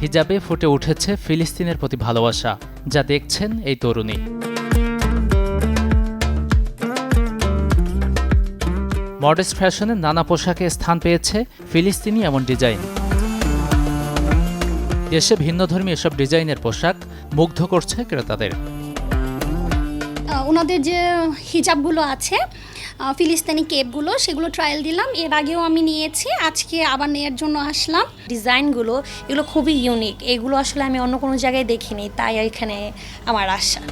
হিজাবে ফুটে উঠেছে ফিলিস্তিনের প্রতি ভালোবাসা, যা দেখছেন এই তরুণী। মডেস্ট ফ্যাশনে নানা পোশাকে স্থান পেয়েছে ফিলিস্তিনি এমন ডিজাইন। দেশে ভিন্নধর্মী এসব ডিজাইনের পোশাক মুগ্ধ করছে ক্রেতাদের। ওনাদের যে হিজাবগুলো আছে, ফিলিস্তিনি কেপগুলো, সেগুলো ট্রায়াল দিলাম। এর আগেও আমি নিয়েছি, আজকে আবার নেয়ার জন্য আসলাম। ডিজাইনগুলো এগুলো খুবই ইউনিক, এগুলো আসলে আমি অন্য কোনো জায়গায় দেখিনি, তাই এখানে আমার আশা।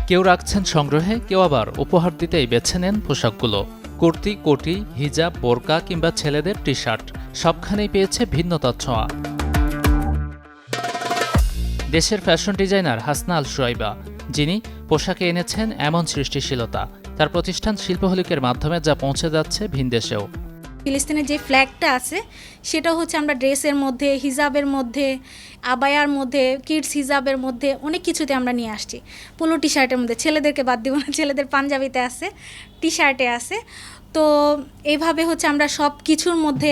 কেউ রাখছেন সংগ্রহে, কেউ আবার উপহার দিতেই বেছে নেন পোশাকগুলো। কুর্তি, কোটি, হিজাব, বোরকা কিংবা ছেলেদের টি শার্ট, সবখানেই পেয়েছে ভিন্নতার ছোঁয়া। দেশের ফ্যাশন ডিজাইনার হাসনা আল শুয়াইবা, যিনি পোশাকে এনেছেন এমন সৃষ্টিশীলতা, তার প্রতিষ্ঠান শিল্পহলিকের মাধ্যমে যা পৌঁছে যাচ্ছে ভিনদেশেও। ফিলিস্তিনের যে ফ্ল্যাগটা আছে সেটা হচ্ছে আমরা ড্রেসের মধ্যে, হিজাবের মধ্যে, আবায়ার মধ্যে, কিডস হিজাবের মধ্যে অনেক কিছুতে আমরা নিয়ে আসছি। পোলো টি শার্টের মধ্যে, ছেলেদেরকে বাদ দিব না, ছেলেদের পাঞ্জাবিতে আছে, টি শার্টে আছে। তো এইভাবে হচ্ছে আমরা সব কিছুর মধ্যে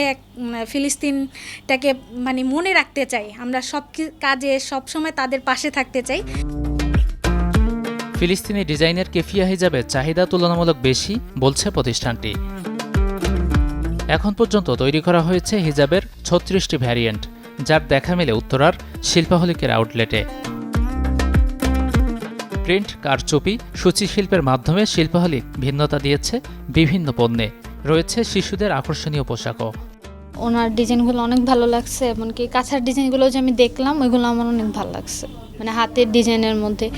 ফিলিস্তিনটাকে মানে মনে রাখতে চাই, আমরা সব কাজে সবসময় তাদের পাশে থাকতে চাই। ফিলিস্তিনি ডিজাইনের কেফিয়া হিজাবের চাহিদা তুলনামূলক বেশি বলছে প্রতিষ্ঠানটি। এখন পর্যন্ত তৈরি করা হয়েছে হিজাবের ৩৬টি ভ্যারিয়েন্ট, যার দেখা মেলে উত্তরার শিল্পহলিকের আউটলেটে। প্রিন্ট, কারচুপি, সূচি শিল্পের মাধ্যমে শিল্পহলিক ভিন্নতা দিয়েছে বিভিন্ন পণ্যে। রয়েছে শিশুদের আকর্ষণীয় পোশাকও। ওনার ডিজাইনগুলো অনেক ভালো লাগছে, এমনকি কাছার ডিজাইনগুলো যে আমি দেখলাম ওইগুলো আমার অনেক ভালো লাগছে, মানে হাতের ডিজাইনের মধ্যে।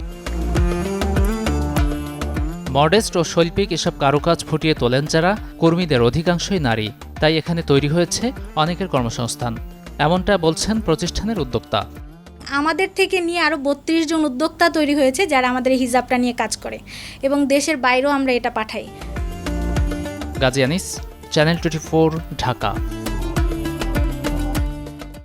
মডেস্ট ও শৈল্পিক এসব কারুকাজ ফুটিয়ে তোলেন যারা, কর্মীদের অধিকাংশই নারী, তাই এখানে তৈরি হয়েছে অনেকের কর্মসংস্থান, এমনটা বলছেন প্রতিষ্ঠানের উদ্যোক্তা। আমাদের থেকে নিয়ে আরও ৩২ জন উদ্যোক্তা তৈরি হয়েছে যারা আমাদের এই হিজাবটা নিয়ে কাজ করে, এবং দেশের বাইরেও আমরা এটা পাঠাই। গাজী আনিস, চ্যানেল 24, ঢাকা।